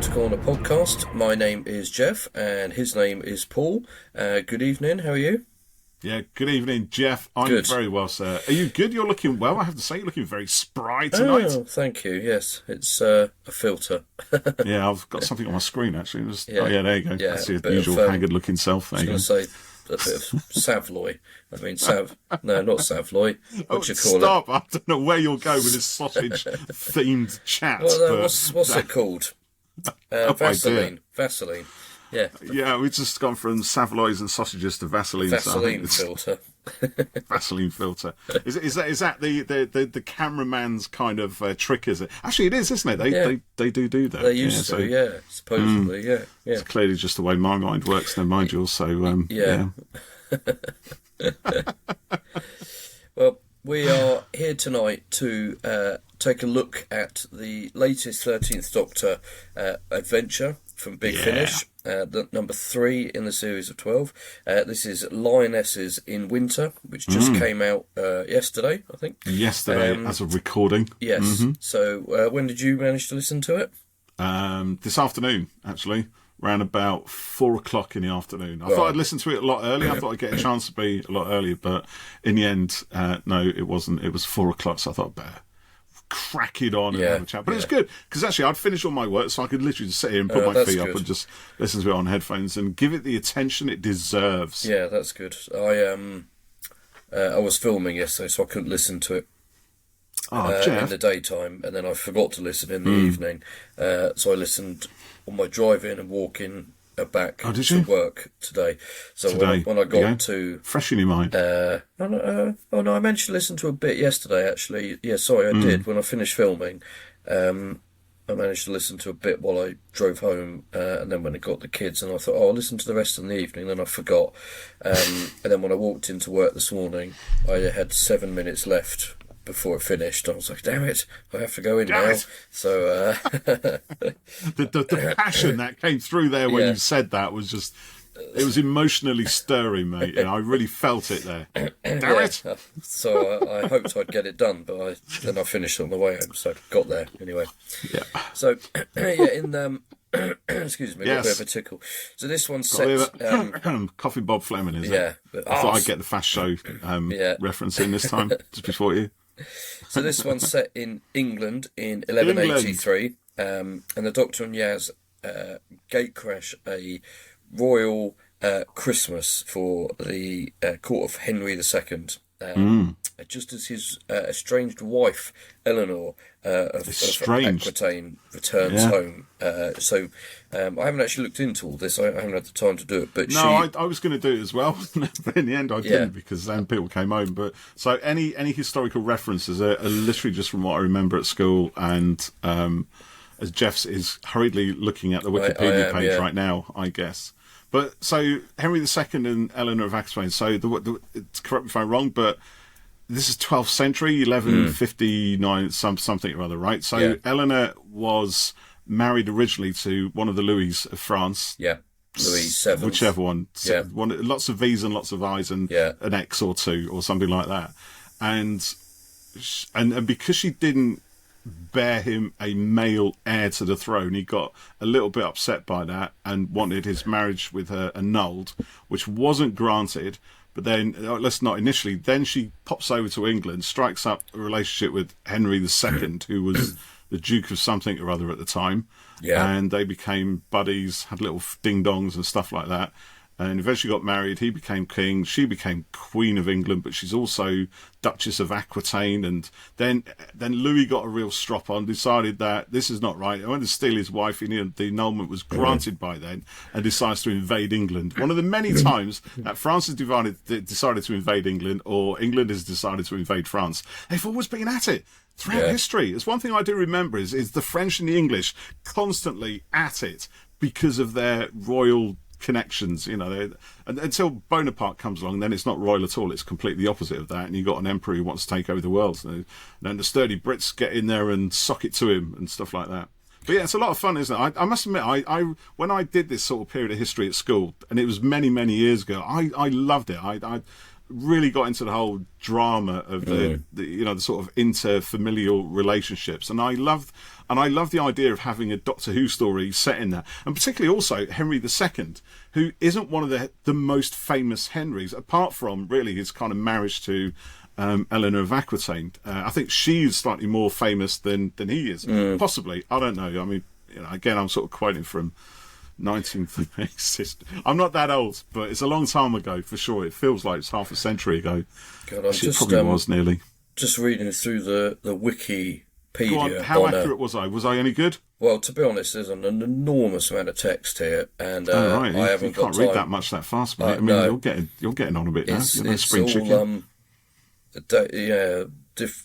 to Corner podcast. My name is Geoff and his name is Paul. Good evening, how are you? Yeah, good evening, Geoff. I'm Good. very well, sir. Are you good? You're looking well. I have to say, you're looking very spry tonight. Oh, thank you. Yes, it's a filter. Yeah, I've got something on my screen, actually. Yeah. Oh, yeah, there you go. Yeah, That's your bit usual of, haggard-looking self. There I you was go. going to say a bit of Savoy. I mean, no, not Savoy. What do you call Stop. I don't know where you'll go with this sausage-themed chat. it? Well, but what's it called? Vaseline. Vaseline. Yeah. Yeah, we've just gone from Savoys and sausages to Vaseline. Vaseline filter. Vaseline filter. Is that the cameraman's kind of trick? Is it? Actually, it is, isn't it? They do that. They used to, yeah. Supposedly, yeah. It's clearly just the way my mind works. Never mind yours. So Yeah. Well, we are here tonight to take a look at the latest 13th Doctor adventure from Big Finish, the number 3 in the series of 12. This is Lionesses in Winter, which just came out yesterday, I think. Yesterday, as of recording. Yes. So when did you manage to listen to it? This afternoon, actually. Around about 4 o'clock in the afternoon. I thought I'd listen to it a lot earlier. I thought I'd get a chance to be a lot earlier, but in the end, no, it wasn't. It was 4 o'clock, so I thought, better crack it on and have a chat. But it was good, because actually I'd finished all my work, so I could literally just sit here and put my feet up and just listen to it on headphones and give it the attention it deserves. Yeah, that's good. I was filming yesterday, so I couldn't listen to it. In the daytime, and then I forgot to listen in the evening. So I listened on my drive-in and walk-in back to work today. So when I got to... Fresh in your mind. I managed to listen to a bit yesterday, actually. Yeah, sorry, I did. When I finished filming, I managed to listen to a bit while I drove home, and then when I got the kids, and I thought, I'll listen to the rest in the evening, then I forgot. And then when I walked into work this morning, I had 7 minutes left before it finished. I was like, damn it, I have to go in now. So the passion that came through there when you said that was just, it was emotionally stirring, mate. I really felt it there. Damn it. So I hoped I'd get it done, but then I finished on the way home, so I got there anyway. Yeah. So excuse me, a bit of a tickle. So this one's set... Coffee Bob Fleming, is it? I thought I'd get the Fast Show reference in this time, just before you. So this one's set in England in 1183, and the Doctor and Yaz gate crash a royal Christmas for the court of Henry II. Just as his estranged wife, Eleanor, of Aquitane, returns home. So I haven't actually looked into all this. I haven't had the time to do it. But I was going to do it as well, but in the end I didn't, because then people came home. But so any historical references are literally just from what I remember at school, and as Geoff is hurriedly looking at the Wikipedia page right now, I guess. But so Henry II and Eleanor of Aquitaine. So correct me if I'm wrong, but this is 12th century, 1159, something or other, right? So Eleanor was married originally to one of the Louis of France. Yeah, Louis VII. Whichever one. Lots of V's and lots of I's and an X or two or something like that. And because she didn't bear him a male heir to the throne, he got a little bit upset by that and wanted his marriage with her annulled, which wasn't granted. But then, let's not initially, then she pops over to England, strikes up a relationship with Henry II, who was the Duke of something or other at the time. Yeah. And they became buddies, had little ding-dongs and stuff like that. And eventually got married. He became king. She became Queen of England, but she's also Duchess of Aquitane. And then Louis got a real strop on, decided that this is not right. He wanted to steal his wife. The annulment was granted by then, and decides to invade England. One of the many times that France has decided to invade England, or England has decided to invade France. They've always been at it throughout history. It's one thing I do remember is the French and the English constantly at it because of their royal connections, and until Bonaparte comes along, then it's not royal at all. It's completely the opposite of that, and you've got an emperor who wants to take over the world. And then the sturdy Brits get in there and sock it to him and stuff like that. But yeah, it's a lot of fun, isn't it? I must admit, I when I did this sort of period of history at school, and it was many, many years ago, I loved it. really got into the whole drama of the the sort of interfamilial relationships, and I love the idea of having a Doctor Who story set in that, and particularly also Henry II, who isn't one of the most famous Henrys, apart from really his kind of marriage to Eleanor of Aquitaine. I think she's slightly more famous than he is, possibly. I don't know. I mean, again, I'm sort of quoting from 1936. I'm not that old, but it's a long time ago for sure. It feels like it's half a century ago. God, I'm it probably was nearly. Just reading through the Wikipedia. Go on, how accurate was I? Was I any good? Well, to be honest, there's an enormous amount of text here, and right. I haven't got time. You can't read that much that fast, mate. I mean, no. you're getting on a bit now. It's spring all, chicken.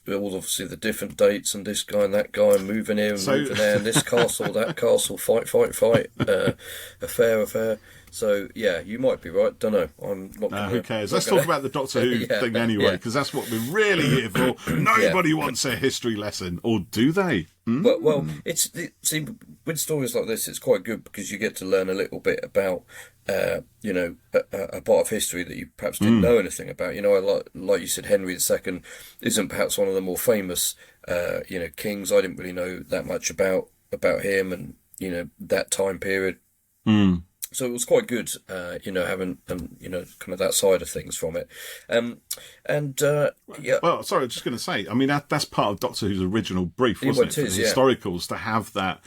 Obviously the different dates, and this guy and that guy moving here and moving there, and this castle, that castle, fight, affair. So yeah, you might be right. Don't know. I'm not. Who cares? Let's talk about the Doctor Who thing anyway, because that's what we're really here for. Nobody wants a history lesson, or do they? Well, see, with stories like this, it's quite good because you get to learn a little bit about, a part of history that you perhaps didn't know anything about. Like you said, Henry II isn't perhaps one of the more famous, kings. I didn't really know that much about him and that time period. So it was quite good, having kind of that side of things from it. Well, sorry, I was just going to say, I mean, that's part of Doctor Who's original brief, wasn't it? For the historicals to have that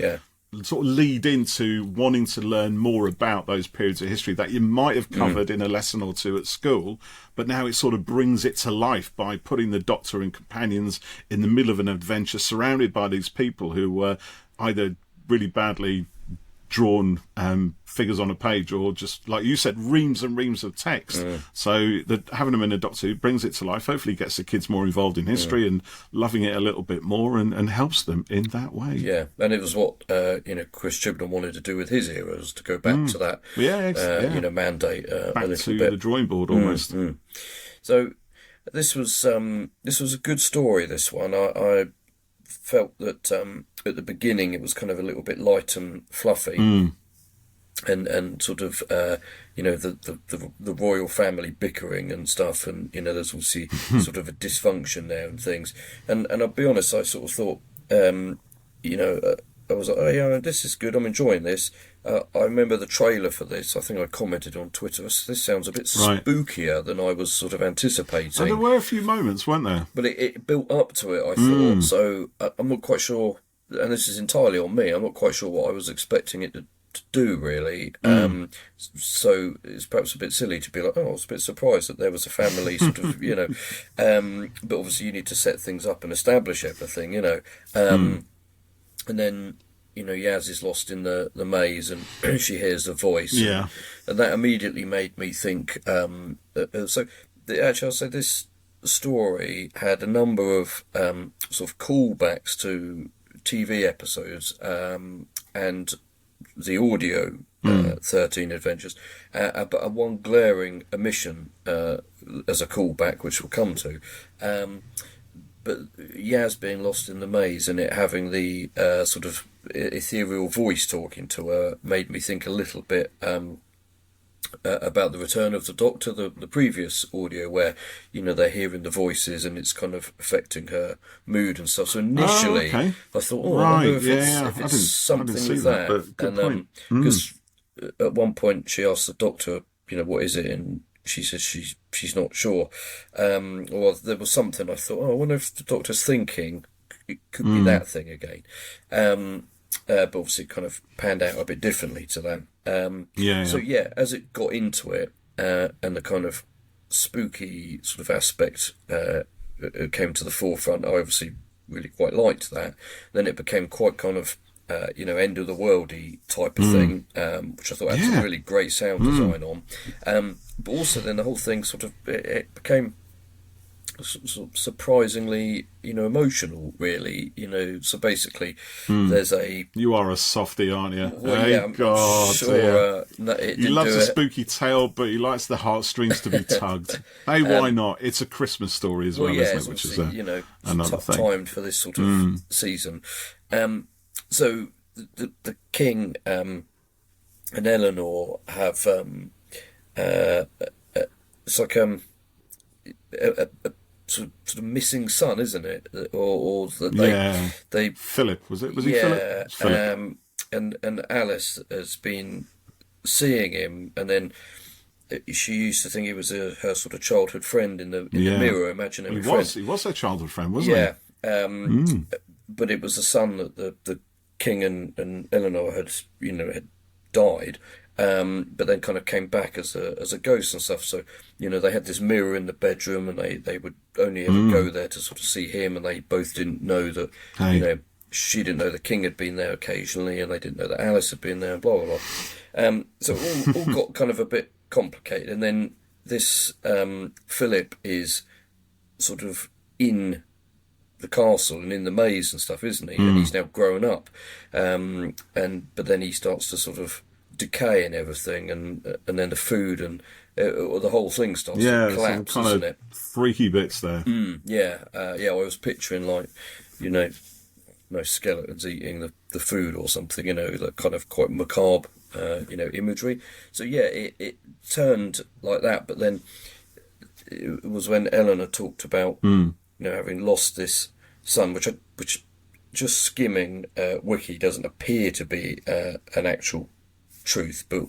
sort of lead into wanting to learn more about those periods of history that you might have covered in a lesson or two at school, but now it sort of brings it to life by putting the Doctor and companions in the middle of an adventure surrounded by these people who were either really badly drawn figures on a page, or just like you said, reams and reams of text. So having them in a Doctor Who brings it to life, hopefully gets the kids more involved in history and loving it a little bit more, and helps them in that way. Yeah, and it was what Chris Chibnall wanted to do with his era, was to go back to that mandate back a little to bit. The drawing board almost. So this was a good story, this one. I felt that at the beginning it was kind of a little bit light and fluffy, and sort of the royal family bickering and stuff, and there's obviously sort of a dysfunction there and things, and I'll be honest, I sort of thought I was like, oh yeah, this is good, I'm enjoying this. I remember the trailer for this. I think I commented on Twitter, this sounds a bit spookier than I was sort of anticipating. And there were a few moments, weren't there? But it built up to it, I thought. So I'm not quite sure, and this is entirely on me, I'm not quite sure what I was expecting it to do, really. So it's perhaps a bit silly to be like, oh, I was a bit surprised that there was a family sort of, but obviously you need to set things up and establish everything, and then Yaz is lost in the maze, and she hears a voice. Yeah. And that immediately made me think. Actually, I'll say this story had a number of sort of callbacks to TV episodes and the audio 13 Adventures, but one glaring omission as a callback, which we'll come to. But Yaz being lost in the maze and it having the sort of ethereal voice talking to her made me think a little bit about the return of the Doctor, the previous audio, where they're hearing the voices and it's kind of affecting her mood and stuff. So initially, I thought, I wonder if it's something with that. And because at one point she asked the Doctor, what is it, and she says she's not sure. Or there was something, I thought, I wonder if the Doctor's thinking it could be that thing again. But obviously it kind of panned out a bit differently to that. So as it got into it, and the kind of spooky sort of aspect came to the forefront, I obviously really quite liked that. Then it became quite kind of end of the worldy type of thing, which I thought had some really great sound design on. But also then the whole thing sort of it became sort of surprisingly emotional, really. So basically there's a... You are a softie, aren't you? Well, I'm sure he loves a spooky tale, but he likes the heartstrings to be tugged. Hey, why not? It's a Christmas story as well, isn't it? Which is another thing. Timed for this sort of season. So the king and Eleanor have it's like a sort of missing son, isn't it? Or that they Philip, was he yeah, Philip? And Alice has been seeing him, and then she used to think he was her sort of childhood friend in the mirror, imaginary friend. He was her childhood friend, wasn't he? Yeah. But it was the son that the king and Eleanor had died, but then kind of came back as a ghost and stuff. So they had this mirror in the bedroom, and they would only ever go there to sort of see him, and they both didn't know that she didn't know the king had been there occasionally, and they didn't know that Alice had been there, and blah blah blah. So it all got kind of a bit complicated, and then this Philip is sort of in the castle and in the maze and stuff, isn't he? And he's now grown up, but then he starts to sort of decay and everything, and then the food and or the whole thing starts to collapse, some kind isn't of it? Freaky bits there. I was picturing skeletons eating the food or something, that kind of quite macabre, imagery. So it turned like that, but then it was when Eleanor talked about having lost this son, which just skimming wiki doesn't appear to be an actual truth, but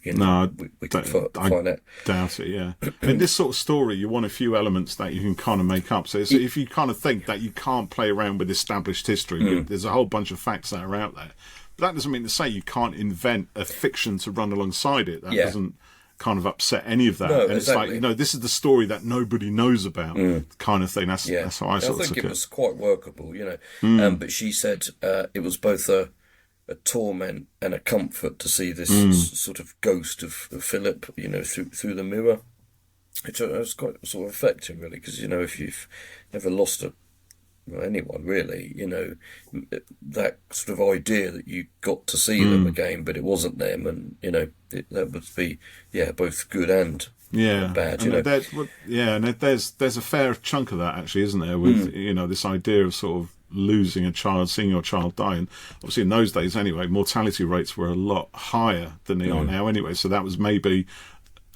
we could find out. Doubt it. Yeah, in this sort of story, you want a few elements that you can kind of make up. So if you kind of think that you can't play around with established history, there's a whole bunch of facts that are out there. But that doesn't mean to say you can't invent a fiction to run alongside it. That doesn't kind of upset any of that. No, and exactly. It's like, this is the story that nobody knows about, kind of thing. That's how I sort of think took it was quite workable, but she said it was both a torment and a comfort to see this sort of ghost of Philip, through the mirror. It was quite sort of affecting, really, because if you've never lost anyone really, that sort of idea that you got to see them again, but it wasn't them, and that would be both good and bad. And there's a fair chunk of that actually, isn't there? With this idea of sort of losing a child, seeing your child die, and obviously in those days anyway, mortality rates were a lot higher than they are now anyway. So that was maybe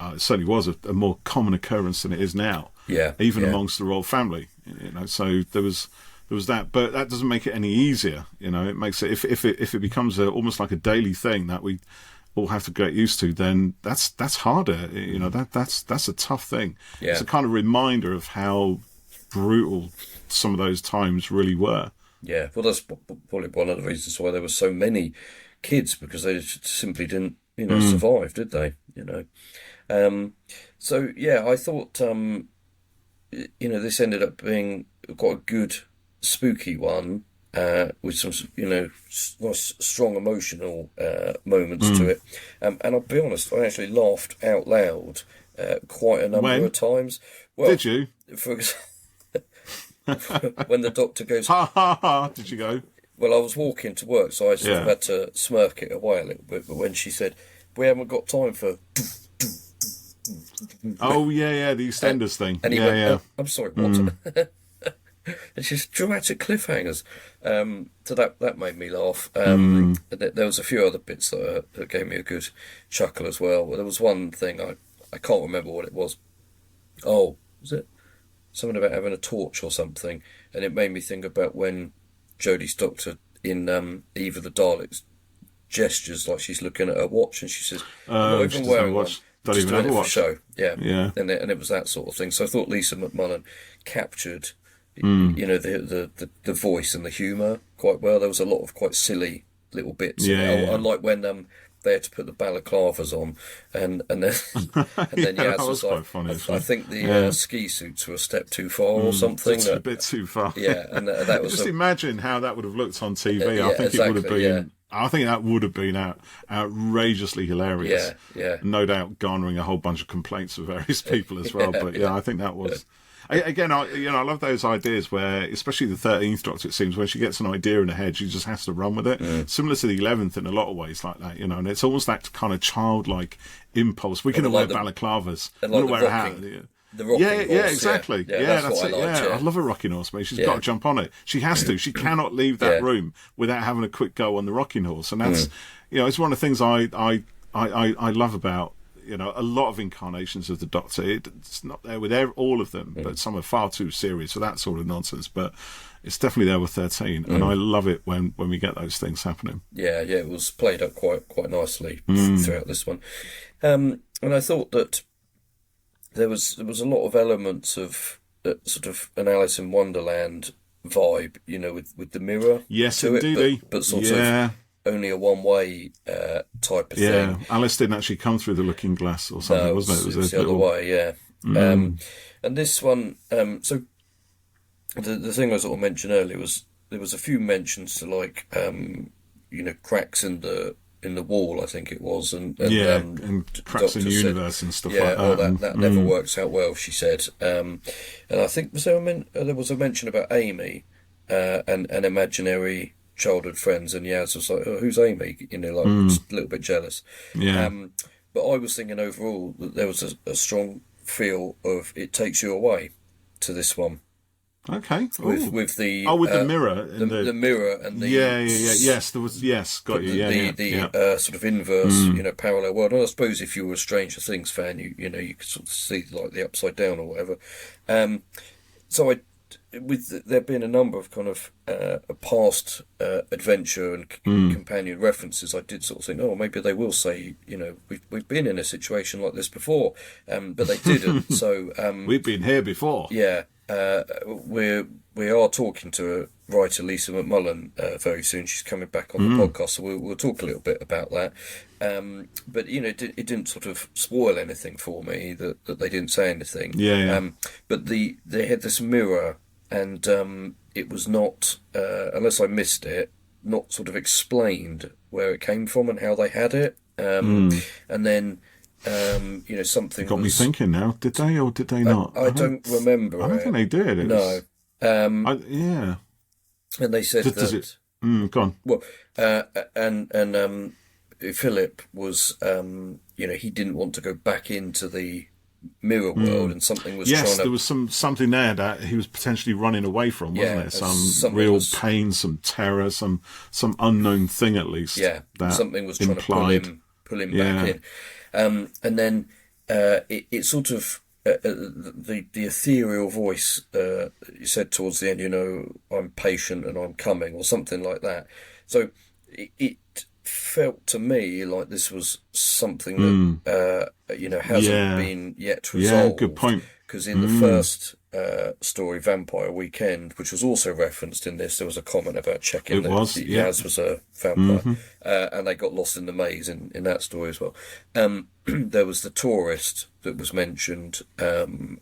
it certainly was a more common occurrence than it is now. Even amongst the royal family. So there was that, but that doesn't make it any easier. It makes it if it becomes almost like a daily thing that we all have to get used to, then that's harder. That's a tough thing. It's a kind of reminder of how brutal some of those times really were. Yeah, well, that's probably one of the reasons why there were so many kids, because they simply didn't, survive, did they? So I thought, this ended up being quite a good spooky one, with some, nice, strong emotional moments to it. And I'll be honest, I actually laughed out loud quite a number of times. Well, did you? For example, when the doctor goes, ha ha ha, did you go? Well, I was walking to work, so I sort of had to smirk it away a little bit. But when she said, "We haven't got time for," oh the EastEnders thing. And he went, I'm sorry, what? And she's dramatic cliffhangers. So that made me laugh. There was a few other bits that gave me a good chuckle as well. But there was one thing I can't remember what it was. Oh, was it something about having a torch or something? And it made me think about when Jodie's doctor in Eve of the Daleks gestures like she's looking at her watch, and she says, "I'm not even wearing one. Don't just even doing have a it for watch." show." Yeah. And it was that sort of thing. So I thought Lisa McMullin captured, the voice and the humour quite well. There was a lot of quite silly little bits. Unlike when they had to put the balaclavas on, and then Yaz was like, funny, I think the ski suits were a step too far or something. It's a bit too far. Yeah, and that was just imagine how that would have looked on TV. I think exactly, it would have been. I think that would have been outrageously hilarious. Yeah. No doubt garnering a whole bunch of complaints of various people as well. But I think that was. Again, I love those ideas where, especially the 13th Doctor, it seems, when she gets an idea in her head, she just has to run with it. Similar to the 11th in a lot of ways like that, and it's almost that kind of childlike impulse. We can wear balaclavas. And like wear a hat. The rocking horse, exactly. That's it. I love a rocking horse, mate. She's got to jump on it. She has to. She cannot leave that room without having a quick go on the rocking horse. And that's, it's one of the things I love about, a lot of incarnations of the Doctor. It's not there with all of them, but some are far too serious for that sort of nonsense. But it's definitely there with 13, and I love it when we get those things happening. Yeah, it was played up quite nicely throughout this one, and I thought that there was a lot of elements of sort of an Alice in Wonderland vibe, with the mirror. Yes, to indeed. But sort of only a one-way type of thing. Yeah, Alice didn't actually come through the looking glass or something, wasn't it? It was the other way, yeah. And this one, so the thing I sort of mentioned earlier was there was a few mentions to like, cracks in the wall, I think it was, and cracks in the universe and stuff like that. That never works out well, she said. And I think there was a mention about Amy and imaginary childhood friends, and Yaz was like, "Oh, who's Amy?" Just a little bit jealous. Yeah. But I was thinking overall that there was a strong feel of it takes you away to this one. Okay. With the the mirror, the mirror and the yes, there was got you sort of inverse parallel world. And I suppose if you were a Stranger Things fan, you could sort of see like the upside down or whatever. So with there being a number of kind of past adventure and companion references, I did sort of think, oh, maybe they will say, we've been in a situation like this before, but they didn't. So we've been here before. Yeah. We are talking to writer Lisa McMullin very soon. She's coming back on the podcast, so we'll talk a little bit about that. But it didn't sort of spoil anything for me that they didn't say anything. Yeah. But they had this mirror, and it was not, unless I missed it, not sort of explained where it came from and how they had it. And then. Something got me thinking now. Did they or did they not? I don't remember. I don't think they did. No. And they said that. Go on. Well, and Philip was, he didn't want to go back into the mirror world, and something was. Yes, there was something there that he was potentially running away from, wasn't there? Some real pain, some terror, some unknown thing at least. Yeah, that something was implied. trying to pull him back in. And then it sort of the ethereal voice you said towards the end, I'm patient and I'm coming, or something like that. So it felt to me like this was something that hasn't been yet resolved. Yeah, good point. Because in the first story, Vampire Weekend, which was also referenced in this, there was a comment about checking that Yaz was a vampire, and they got lost in the maze in that story as well. There was the tourist that was mentioned, and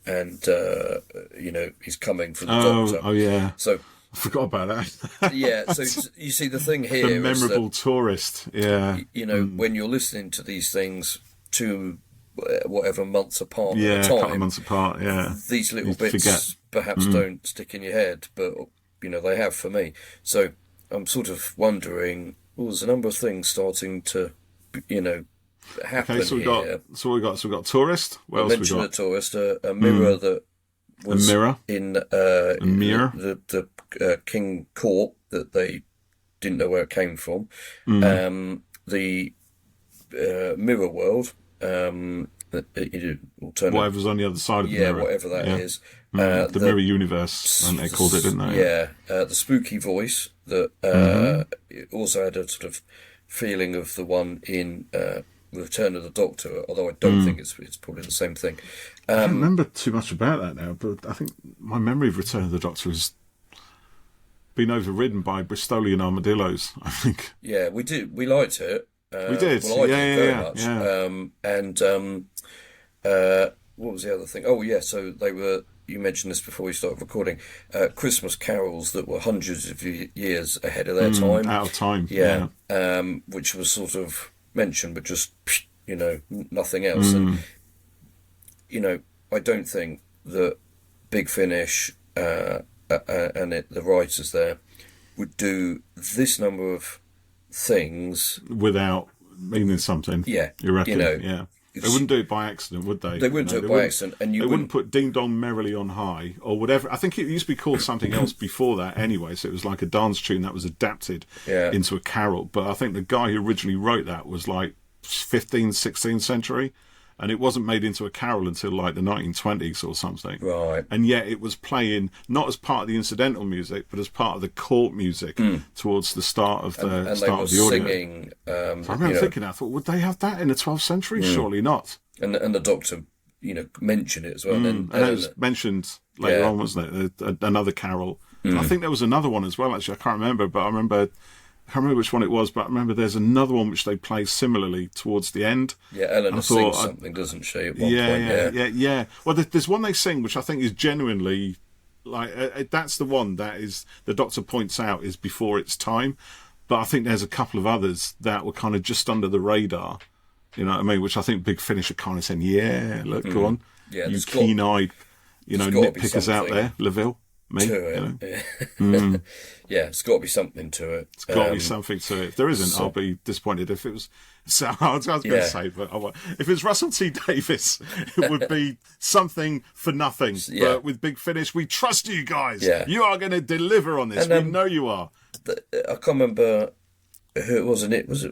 he's coming for the Doctor. Oh yeah. So I forgot about that. Yeah. So you see, the thing here, the memorable tourist. Yeah. When you're listening to these things to whatever months apart a time, couple of months apart, these little bits perhaps don't stick in your head, but they have for me. So I'm sort of wondering, there's a number of things starting to happen. Okay, so we got tourist. What else we got? A tourist, a mirror that was in the King Court that they didn't know where it came from. The mirror world. Whatever's on the other side of the mirror. Whatever that is. The mirror universe, and they called it, didn't they? Yeah. The spooky voice that also had a sort of feeling of the one in Return of the Doctor, although I don't think it's probably the same thing. I don't remember too much about that now, but I think my memory of Return of the Doctor has been overridden by Bristolian armadillos, I think. Yeah, we did. We liked it. We did. Well, I did very much. What was the other thing? Oh, yeah, so they were, you mentioned this before we started recording, Christmas carols that were hundreds of years ahead of their time. Out of time. Yeah. Which was sort of mentioned, but just, nothing else. And, I don't think that Big Finish and the writers there would do this number of things without meaning something. Yeah, you reckon? Yeah, they wouldn't do it by accident, would they? They wouldn't do it by accident, and they wouldn't put "Ding Dong Merrily on High" or whatever. I think it used to be called something else before that, anyway. So it was like a dance tune that was adapted into a carol. But I think the guy who originally wrote that was like 15th, 16th century, and it wasn't made into a carol until like the 1920s or something. Right. And yet it was playing not as part of the incidental music, but as part of the court music towards the start of the audio. Singing. So I remember thinking, I thought, would they have that in the 12th century? Surely not. And the Doctor, mentioned it as well. And it was mentioned later on, wasn't it? Another carol. I think there was another one as well. Actually, I can't remember, but I can't remember which one it was, but I remember there's another one which they play similarly towards the end. Yeah, Eleanor sings something, doesn't she, at one point? Yeah. Well, there's one they sing which I think is genuinely, like, that's the one that is, the Doctor points out is before its time, but I think there's a couple of others that were kind of just under the radar, you know what I mean, which I think Big Finish are kind of saying, look, go on, you keen-eyed, nitpickers out there, LaVille. Me, to it. Yeah, it's got to be something to it. It's got to be something to it. If there isn't, I'll be disappointed. If it was, I was going to say, but if it's Russell T Davies, it would be something for nothing. Yeah. But with Big Finish, we trust you guys. Yeah. You are going to deliver on this. And, we know you are. I can't remember who it was, and it was.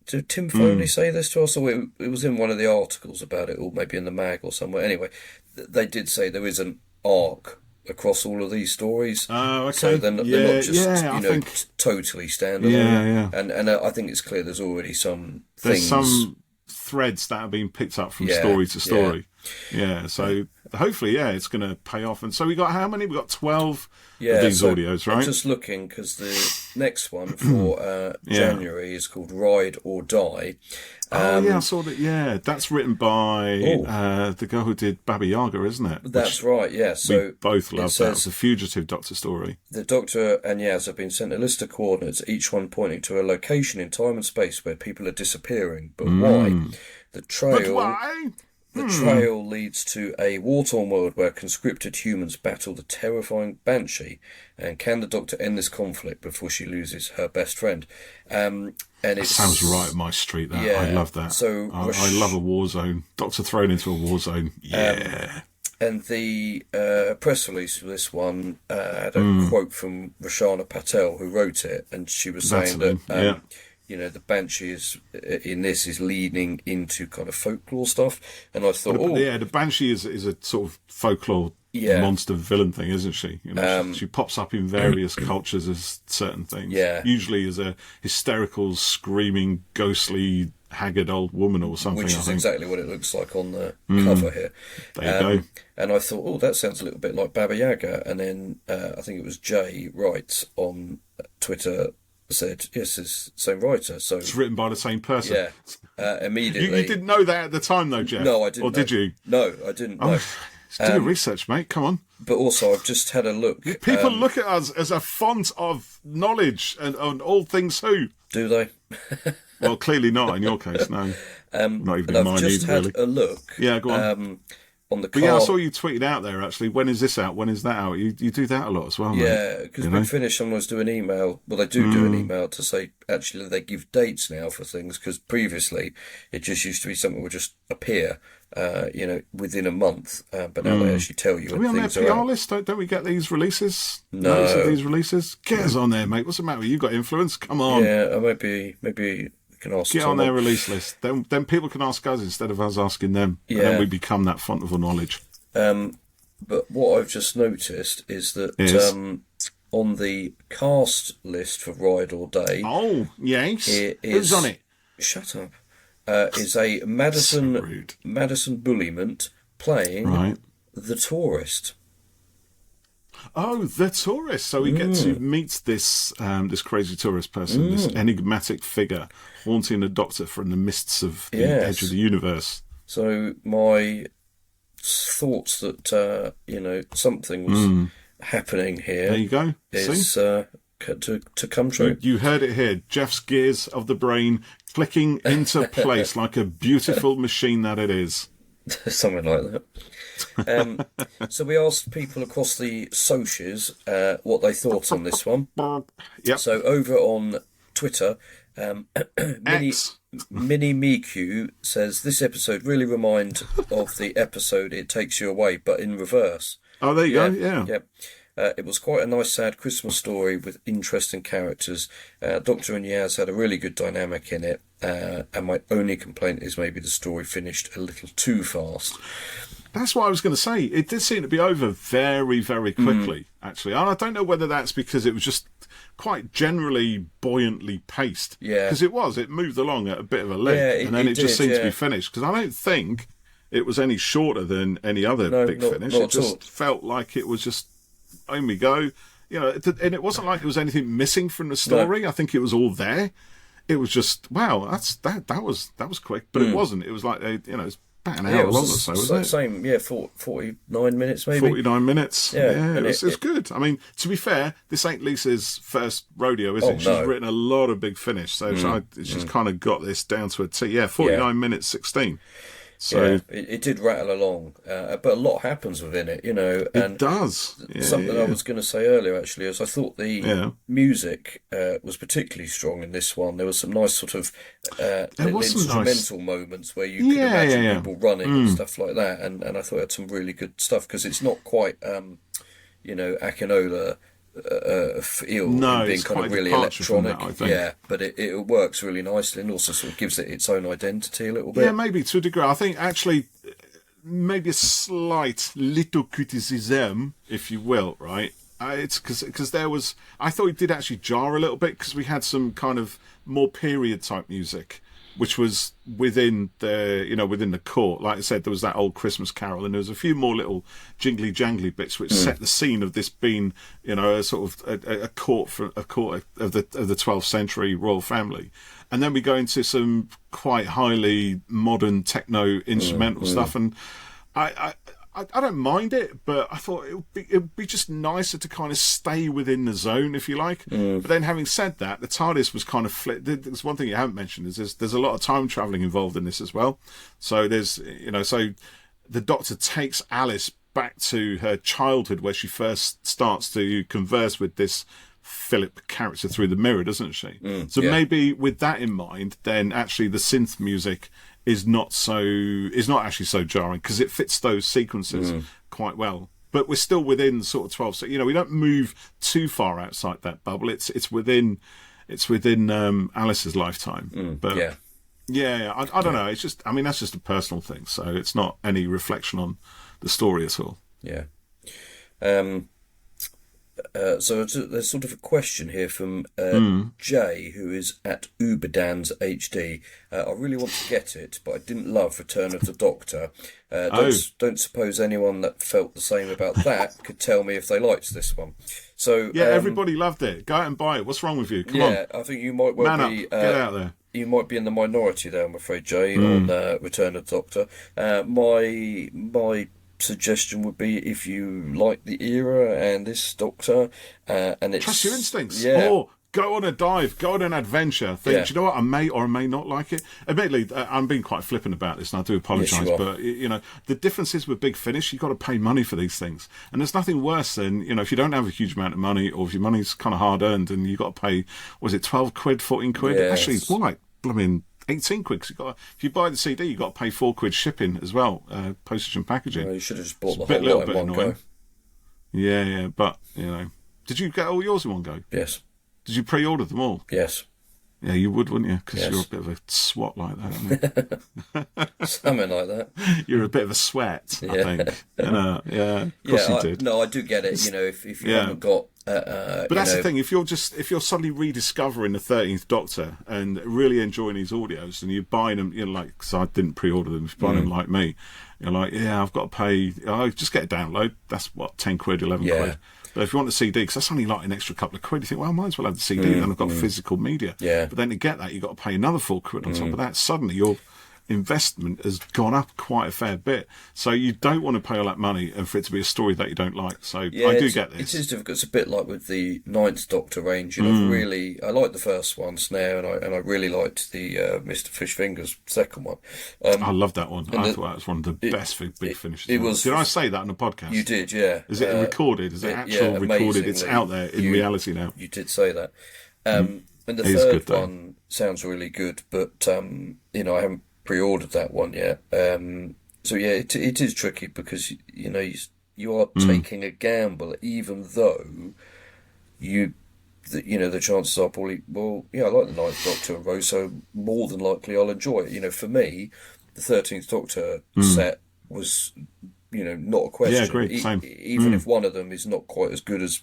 Did Tim Foley say this to us, or it was in one of the articles about it, or maybe in the mag or somewhere? Anyway, they did say there is an arc across all of these stories. Oh, okay. So they're not just totally standalone. Yeah. And I think it's clear there's already some things. There's some threads that are being picked up from story to story. Yeah. So hopefully, it's going to pay off. And so we got how many? We got 12 of these audios, right? I'm just looking because the next one for January is called Ride or Die. I saw that. Yeah, that's written by the girl who did Baba Yaga, isn't it? That's right. Yeah. So we both love that. It's a fugitive Doctor story. The Doctor and Yaz have been sent a list of coordinates, each one pointing to a location in time and space where people are disappearing. But why? The trail. But why? The trail leads to a war-torn world where conscripted humans battle the terrifying Banshee. And can the Doctor end this conflict before she loses her best friend? And it sounds right up my street. That I love that. So I love a war zone. Doctor thrown into a war zone. Yeah. And the press release for this one had a quote from Roshana Patel, who wrote it, and she was saying that. The Banshee is leading into kind of folklore stuff, and I thought, the Banshee is a sort of folklore monster villain thing, isn't she? She pops up in various cultures as certain things. Yeah, usually as a hysterical, screaming, ghostly, haggard old woman or something. Which is exactly what it looks like on the cover here. There you go. And I thought, that sounds a little bit like Baba Yaga, and then I think it was Jay writes on Twitter. Said yes, it's the same writer. So it's written by the same person. Yeah, immediately. You didn't know that at the time, though, Geoff. No, I didn't. Or did you? No, I didn't. No. Do your research, mate. Come on. But also, I've just had a look. People look at us as a font of knowledge and on all things who. Do they? Well, clearly not in your case. No. Not even in mine. I've just had a look. Yeah, go on. On the but I saw you tweeted out there, actually. When is this out? When is that out? You do that a lot as well, mate. Yeah, because Big Finish sometimes do an email. Well, they do an email to say, actually, they give dates now for things, because previously it just used to be something would just appear, within a month. But now they actually tell you. Are we on their PR list? Don't we get these releases? No. Notice of these releases? Get us on there, mate. What's the matter? You've got influence. Come on. Yeah, maybe... Get on their release list. Then people can ask us instead of us asking them. Yeah. And then we become that font of knowledge. But what I've just noticed is that on the cast list for Ride or Day... Oh, yes. Who's on it? Shut up. Is a Madison Bulliment playing The Tourist. Oh, the tourist! So we get to meet this this crazy tourist person, this enigmatic figure haunting the Doctor from the mists of the edge of the universe. So my thoughts that something was happening here. There you go. Is to come true. You heard it here. Geoff's gears of the brain clicking into place like a beautiful machine that it is. Something like that. So we asked people across the socials what they thought on this one. Yep. So over on Twitter, Mini Miku says this episode really reminds of the episode It Takes You Away, but in reverse. Oh, there you go. Yeah. It was quite a nice, sad Christmas story with interesting characters. Doctor and Yaz had a really good dynamic in it, and my only complaint is maybe the story finished a little too fast. That's what I was going to say. It did seem to be over very, very quickly, actually. And I don't know whether that's because it was just quite generally buoyantly paced. Yeah. Because it was. It moved along at a bit of a lick. And then it just seemed to be finished. Because I don't think it was any shorter than any other big finish. It just felt like it was just, on we go. You know, and it wasn't like there was anything missing from the story. No. I think it was all there. It was just, wow, that was quick. But it wasn't. It was like, it's about an hour long or so, wasn't it? Same, 49 minutes maybe. 49 minutes. Yeah, it's good. I mean, to be fair, this ain't Lisa's first rodeo, is it? She's written a lot of big finish, so she's kind of got this down to a T. Yeah, 49 minutes 16. So it did rattle along, but a lot happens within it, And it does. Something I was going to say earlier, actually, is I thought the music was particularly strong in this one. There was some nice sort of instrumental moments where you could imagine people running and stuff like that, and I thought it had some really good stuff, because it's not quite, Akinola feel, being kind of really electronic, but it works really nicely, and also sort of gives it its own identity a little bit. Yeah, maybe to a degree. I think actually maybe a slight little criticism, if you will, right? It's because I thought it did actually jar a little bit, because we had some kind of more period type music, which was within the court. Like I said, there was that old Christmas carol, and there was a few more little jingly jangly bits which set the scene of this being, a sort of a court of the 12th century royal family. And then we go into some quite highly modern techno instrumental stuff, and I don't mind it, but I thought it would be just nicer to kind of stay within the zone, if you like. But then, having said that, the TARDIS was kind of flipped. There's one thing you haven't mentioned, is there's a lot of time travelling involved in this as well. So there's, so the Doctor takes Alice back to her childhood, where she first starts to converse with this Philip character through the mirror, doesn't she? Maybe with that in mind, then actually the synth music is not actually so jarring, because it fits those sequences quite well. But we're still within sort of 12, so we don't move too far outside that bubble. It's within Alice's lifetime. But I don't know. It's just, that's just a personal thing, so it's not any reflection on the story at all. Yeah. So there's sort of a question here from Jay, who is at Uberdans HD. I really want to get it, but I didn't love Return of the Doctor. Don't suppose anyone that felt the same about that could tell me if they liked this one. So everybody loved it. Go out and buy it. What's wrong with you? Come on. I think you might well be. Get out there. You might be in the minority there, I'm afraid, Jay, on Return of the Doctor. My suggestion would be, if you like the era and this Doctor, and it's trust your instincts, or go on a dive, go on an adventure. Think, do you know what, I may or may not like it. Admittedly, I'm being quite flippant about this, and I do apologise, but the difference is with Big Finish, you've got to pay money for these things, and there's nothing worse than if you don't have a huge amount of money, or if your money's kind of hard earned, and you've got to pay, was it 12 quid, 14 quid? Actually, it's more like blooming 18 quid. If you buy the CD, you've got to pay 4 quid shipping as well, postage and packaging. Well, you should have just bought the whole lot in one go. Yeah, but did you get all yours in one go? Yes. Did you pre-order them all? Yes. Yeah, you would, wouldn't you? Because you're a bit of a swat like that, aren't you? Something like that. You're a bit of a sweat, I think. Of course you did. No, I do get it. If you haven't got. But that's the thing. If you're suddenly rediscovering the 13th Doctor and really enjoying these audios, and you're buying them, because I didn't pre-order them. If you're buying them like me, you're like, I've got to pay. I just get a download. That's what, 10 quid, 11 quid. But if you want the CD, because that's only like an extra couple of quid, you think, well, I might as well have the CD, and I've got physical media. Yeah. But then to get that, you've got to pay another 4 quid on top of that. Suddenly your investment has gone up quite a fair bit. So you don't want to pay all that money and for it to be a story that you don't like. So I do get this. It is difficult. It's a bit like with the Ninth Doctor range. I like the first ones now, and I really liked the Mr. Fishfingers second one. I loved that one. I thought that was one of the best big finishes. Did I say that on the podcast? You did, yeah. Is it recorded? Is it actual recorded? It's out there in reality now. You did say that. And the third one sounds really good, but I haven't pre-ordered that one yet. So it is tricky, because you you are taking a gamble, even though the chances are probably, well, yeah, I like the Ninth Doctor and Rose, so more than likely I'll enjoy it. For me, the 13th Doctor set was, not a question. Yeah, agreed. Same. Even if one of them is not quite as good as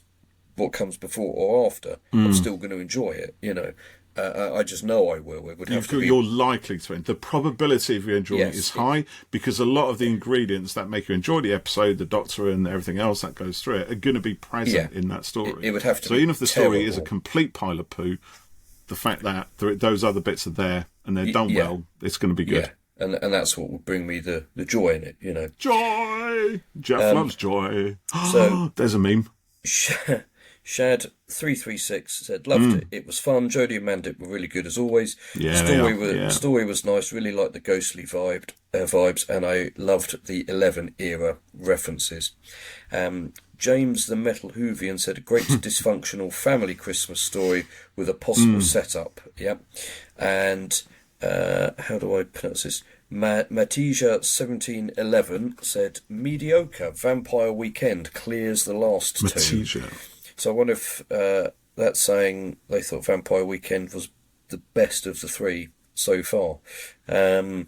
what comes before or after, I'm still going to enjoy it. I just know I will. It would have to be... You're likely to. The probability of you enjoying it is high, because a lot of the ingredients that make you enjoy the episode, the Doctor and everything else that goes through it, are going to be present in that story. It would have to. So be even if the story terrible. is a complete pile of poo, the fact that those other bits are there and they're done well, it's going to be good. Yeah. And that's what would bring me the joy in it. Joy! Geoff loves joy. So there's a meme. Shad336 said, loved it. It was fun. Jodie and Mandip were really good as always. Yeah, Story was nice. Really liked the ghostly vibes, and I loved the 11 era references. James the Metal Hoovian said, a great dysfunctional family Christmas story with a possible setup. Yep. And how do I pronounce this? Matija1711 said, mediocre vampire weekend clears the last two. So I wonder if that's saying they thought Vampire Weekend was the best of the three so far. No,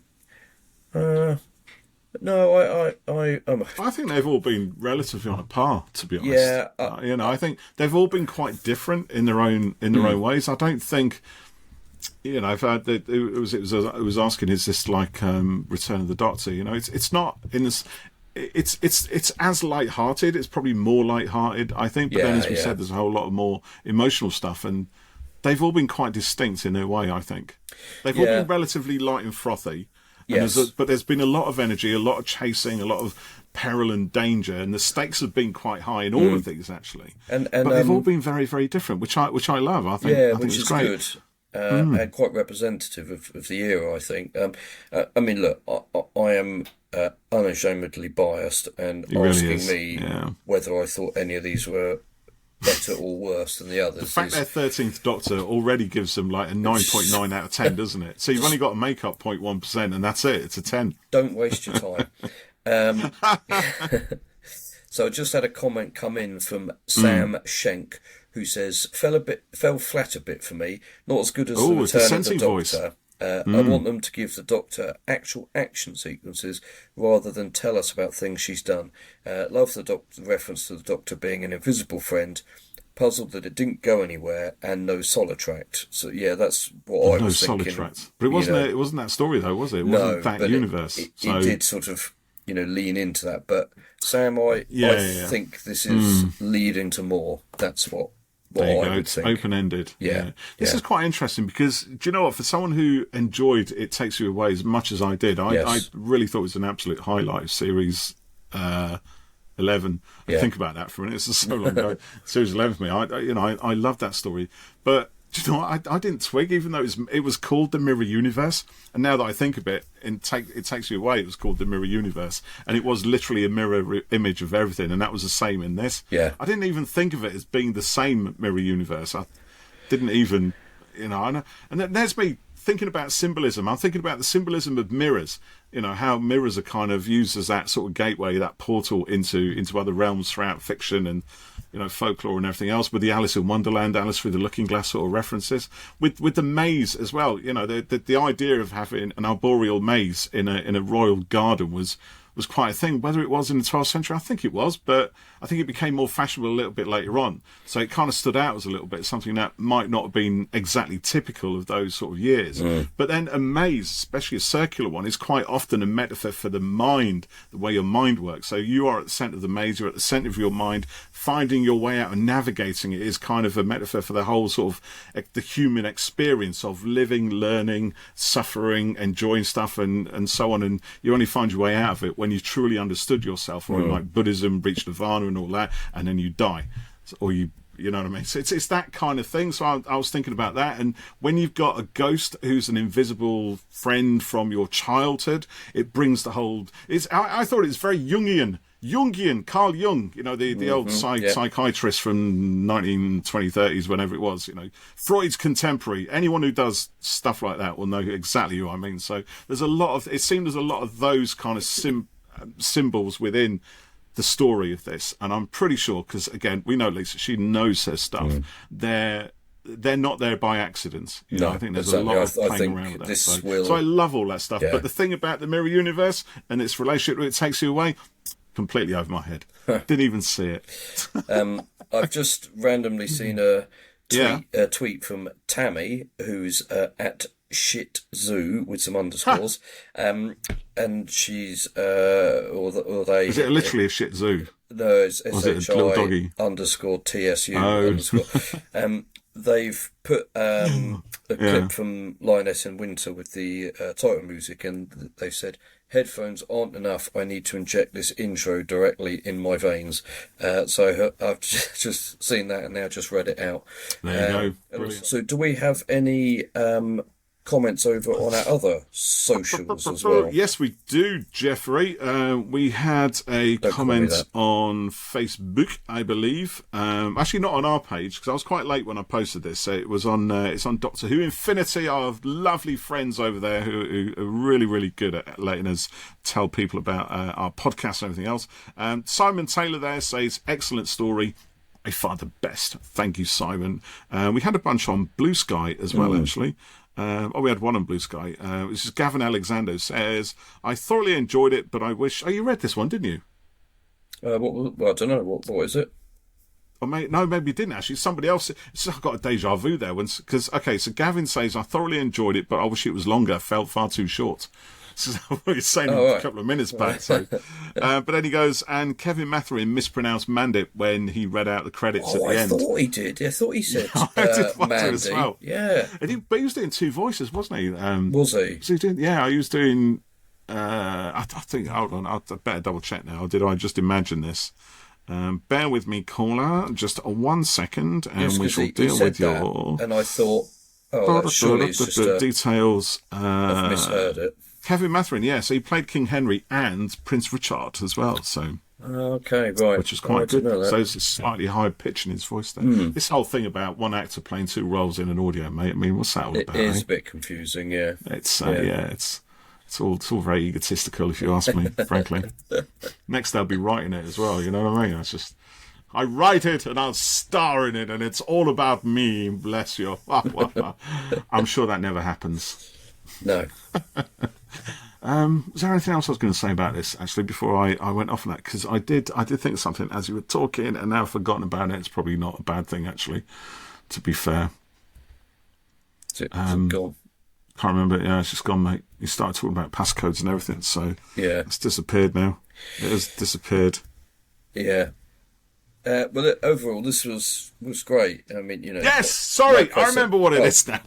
I think they've all been relatively on a par, to be honest. Yeah, I think they've all been quite different in their own ways. I don't think, I've had it was asking, is this like Return of the Doctor? It's not in this. It's as light-hearted. It's probably more light-hearted, I think. But then, as we said, there's a whole lot of more emotional stuff, and they've all been quite distinct in their way, I think. They've all been relatively light and frothy. And but there's been a lot of energy, a lot of chasing, a lot of peril and danger, and the stakes have been quite high in all of these, actually. But they've all been very, very different, which I love. I think which it's is great. Good. And quite representative of the era, I think. I mean, look, I am unashamedly biased, and asking me whether I thought any of these were better or worse than the others. The fact their 13th Doctor already gives them like a 9.9 out of 10, doesn't it? So you've only got to make up 0.1%, and that's it. It's a 10. Don't waste your time. So I just had a comment come in from Sam Schenk, who says, fell flat a bit for me. Not as good as the Return of the Doctor. Voice. I want them to give the Doctor actual action sequences rather than tell us about things she's done. Love the reference to the Doctor being an invisible friend. Puzzled that it didn't go anywhere, and no Solitract. So yeah, that's what I was thinking. No Solitract. But it wasn't that story though, was it? It wasn't that universe. It did sort of lean into that. But Sam, I think this is leading to more. That's what there you go. It's open-ended. Yeah. This is quite interesting because, do you know what? For someone who enjoyed It Takes You Away as much as I did, I really thought it was an absolute highlight of series 11. Think about that for a minute. It's so long ago. Series 11 for me. I loved that story. But do you know what? I didn't twig, even though it was called the Mirror Universe. And now that I think of it, It Takes You Away, it was called the Mirror Universe. And it was literally a mirror image of everything. And that was the same in this. Yeah. I didn't even think of it as being the same Mirror Universe. I didn't even, and then there's me thinking about symbolism. I'm thinking about the symbolism of mirrors. How mirrors are kind of used as that sort of gateway, that portal into other realms throughout fiction and folklore and everything else. With the Alice in Wonderland, Alice Through the Looking Glass sort of references. With the maze as well. The idea of having an arboreal maze in a royal garden was quite a thing. Whether it was in the 12th century, I think it was, but I think it became more fashionable a little bit later on. So it kind of stood out as a little bit something that might not have been exactly typical of those sort of years. But then a maze, especially a circular one, is quite often a metaphor for the mind, the way your mind works. So you are at the centre of the maze, you're at the centre of your mind. Finding your way out and navigating it is kind of a metaphor for the whole sort of the human experience of living, learning, suffering, enjoying stuff and so on. And you only find your way out of it when you truly understood yourself, or like Buddhism, reach nirvana and all that, and then you die. Or you know what I mean? So it's that kind of thing. So I was thinking about that. And when you've got a ghost who's an invisible friend from your childhood, it brings the whole... I thought it was very Jungian, Carl Jung, the old psychiatrist from 1920s, whenever it was, Freud's contemporary. Anyone who does stuff like that will know exactly who I mean. So it seemed there's a lot of those kind of symbols within the story of this, and I'm pretty sure, because again, we know Lisa, she knows her stuff. They're not there by accident. I think there's a lot of playing around with that. So I love all that stuff. But the thing about the Mirror Universe and its relationship, it takes you away, completely over my head. Didn't even see it. I've just randomly seen a tweet from Tammy, who's at Shit Zoo with some underscores, and she's or they. Is it literally a shit zoo? No, it's SHI underscore TSU underscore. They've put a clip from Lionesses in Winter with the title music, and they said, headphones aren't enough, I need to inject this intro directly in my veins. So I've just seen that and now just read it out. There you go. Brilliant. So do we have any comments over on our other socials as well? Yes, we do, Jeffrey. We had a comment on Facebook, I believe. Actually, not on our page, because I was quite late when I posted this. So it was on. It's on Doctor Who Infinity. Our lovely friends over there who are really, really good at letting us tell people about our podcast and everything else. Simon Taylor there says, excellent story. I find the best. Thank you, Simon. We had a bunch on Blue Sky as well, actually. We had one on Blue Sky. This is Gavin Alexander says, I thoroughly enjoyed it, but I wish... Oh, you read this one, didn't you? I don't know. What is it? No, maybe you didn't, actually. Somebody else... I've got a deja vu there. So Gavin says, I thoroughly enjoyed it, but I wish it was longer. Felt far too short. This is what he was saying a couple of minutes back. So, but then he goes, and Kevin Matherin mispronounced Mandip when he read out the credits at the end. I thought he did. I thought he said Mandy. As well. Yeah. But he was doing two voices, wasn't he? Was he? He was doing... I think... Hold on, I better double check now. Did I just imagine this? Bear with me, caller. Just 1 second, and we shall deal with your... And I thought, surely it's just details. I've misheard it. Kevin Matherin, so he played King Henry and Prince Richard as well, so... Okay, right. Which is quite good. So it's a slightly higher pitch in his voice there. This whole thing about one actor playing two roles in an audio, mate, I mean, what's that all about? It is a bit confusing, yeah. It's all very egotistical, if you ask me, frankly. Next, they'll be writing it as well, you know what I mean? It's just... I write it and I'll star in it and it's all about me, bless you. I'm sure that never happens. No. Was there anything else I was going to say about this, actually, before I went off on that? Because I did think of something as you were talking, and now I've forgotten about it. It's probably not a bad thing, actually, to be fair. Is it gone? Can't remember. Yeah, it's just gone, mate. You started talking about passcodes and everything, so it's disappeared now. It has disappeared. Yeah. Well, overall, this was great. I mean, Yes, sorry, I remember what it is now.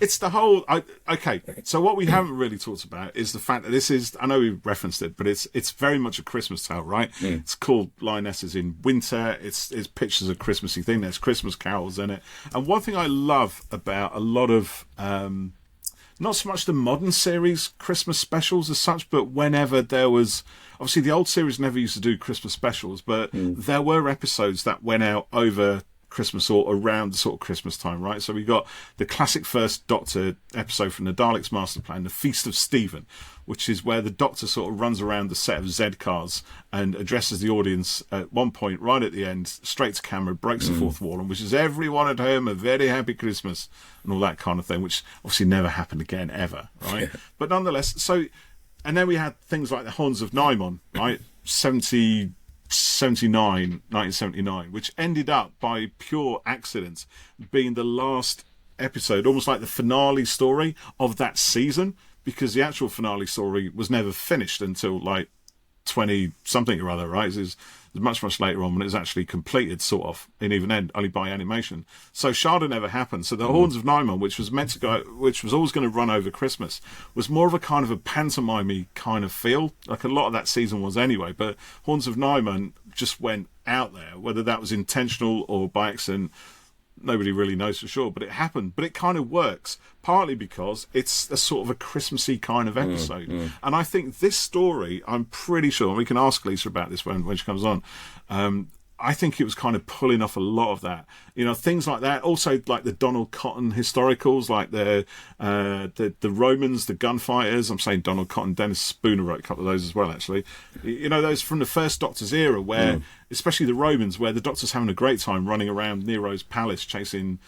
It's the whole... okay, so what we haven't really talked about is the fact that this is... I know we referenced it, but it's very much a Christmas tale, right? It's called Lionesses in Winter. It's pitched as a Christmassy thing. There's Christmas carols in it. And one thing I love about a lot of... not so much the modern series Christmas specials as such, but whenever there was... Obviously, the old series never used to do Christmas specials, but there were episodes that went out over... Christmas or around the sort of Christmas time, right? So we got the classic First Doctor episode from the Daleks Master Plan, The Feast of Stephen, which is where the Doctor sort of runs around the set of Z cars and addresses the audience at one point, right at the end, straight to camera, breaks the fourth wall and wishes everyone at home a very happy Christmas and all that kind of thing, which obviously never happened again ever, right? But nonetheless, so, and then we had things like the Horns of Nymon, right? 1979, which ended up by pure accident being the last episode, almost like the finale story of that season, because the actual finale story was never finished until like 20 something or other, right? It was much later on when it was actually completed, sort of, and even then only by animation. So Sharda never happened. So the Horns of Nymon, which was meant to go, which was always going to run over Christmas, was more of a kind of a pantomime kind of feel, like a lot of that season was anyway. But Horns of Nymon just went out there, whether that was intentional or by accident. Nobody really knows for sure, but it happened. But it kind of works, partly because it's a sort of a Christmassy kind of episode. And I think this story, I'm pretty sure, and we can ask Lisa about this when she comes on, I think it was kind of pulling off a lot of that, things like that. Also, like the Donald Cotton historicals, like the Romans, the gunfighters. I'm saying Donald Cotton, Dennis Spooner wrote a couple of those as well, actually. Those from the first Doctor's era, where, especially the Romans, where the Doctor's having a great time running around Nero's palace chasing.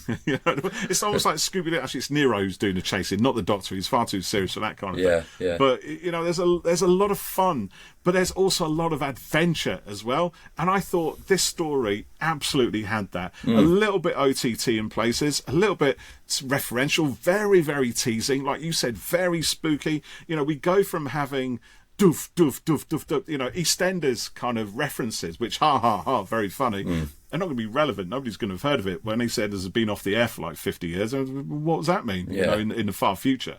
It's almost like Scooby-Doo. Actually, it's Nero who's doing the chasing, not the Doctor. He's far too serious for that kind of thing. Yeah. But there's a lot of fun, but there's also a lot of adventure as well. And I thought this story absolutely had that. A little bit OTT in places, a little bit referential, very, very teasing, like you said, very spooky. We go from having doof, doof, doof, doof, doof, EastEnders kind of references, which ha ha ha, very funny. They're not going to be relevant. Nobody's going to have heard of it. When he said has been off the air for like 50 years, what does that mean? In the far future.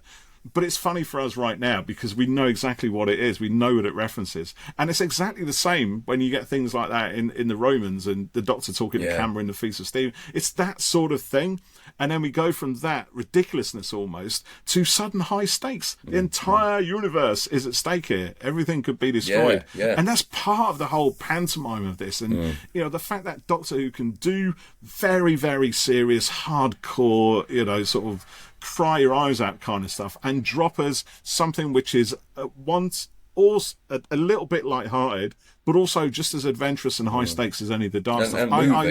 But it's funny for us right now because we know exactly what it is. We know what it references. And it's exactly the same when you get things like that in the Romans and the Doctor talking to camera in the Feast of Stephen. It's that sort of thing. And then we go from that ridiculousness almost to sudden high stakes. The entire universe is at stake here. Everything could be destroyed. And that's part of the whole pantomime of this. And, the fact that Doctor Who can do very, very serious, hardcore, sort of cry your eyes out kind of stuff and drop us something which is at once also a little bit light-hearted, but also just as adventurous and high stakes as any of the dark stuff. And I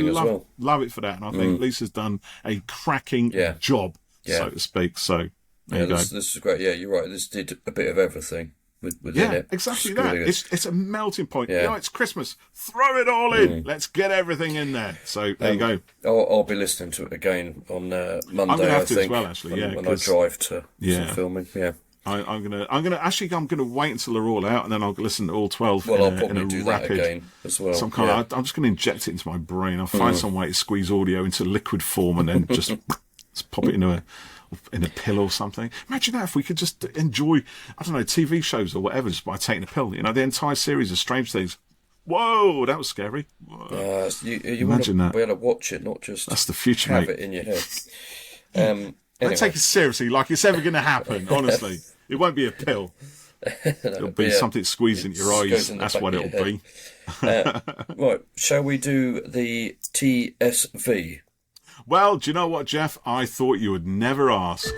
love it for that, and I think Lisa's done a cracking job, so to speak. So there you go. This is great. Yeah, you're right. This did a bit of everything within it. Exactly that. Really it's a melting point. It's Christmas. Throw it all in. Let's get everything in there. So there you go. I'll be listening to it again on Monday. I'm going to have to as well, actually. When I drive to some filming. Yeah. I'm gonna wait until they're all out, and then I'll listen to all 12. Well, I'll probably do that again as well. I'm just going to inject it into my brain. I'll find some way to squeeze audio into liquid form, and then just pop it in a pill or something. Imagine that if we could just enjoy, I don't know, TV shows or whatever just by taking a pill. The entire series of Strange Things. Whoa, that was scary. You Imagine want to be able to watch it, not just that's the future, have mate. it in your head. Anyway. Don't take it seriously, like it's ever going to happen. Honestly, it won't be a pill. It'll be something squeezed into your eyes. That's what it'll be. Right, shall we do the TSV? Well, do you know what, Jeff? I thought you would never ask.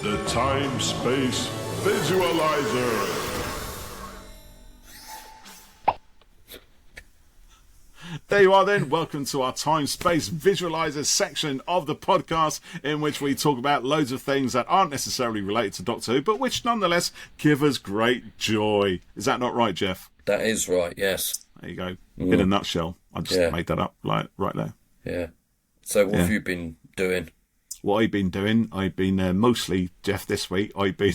The Time-Space Visualizer. There you are then. Welcome to our Time-Space Visualizer section of the podcast, in which we talk about loads of things that aren't necessarily related to Doctor Who, but which nonetheless give us great joy. Is that not right, Jeff? That is right, yes. There you go. In a nutshell. I just made that up right there. Yeah. So what have you been doing? What I've been doing, I've been mostly, Jeff, this week, I've been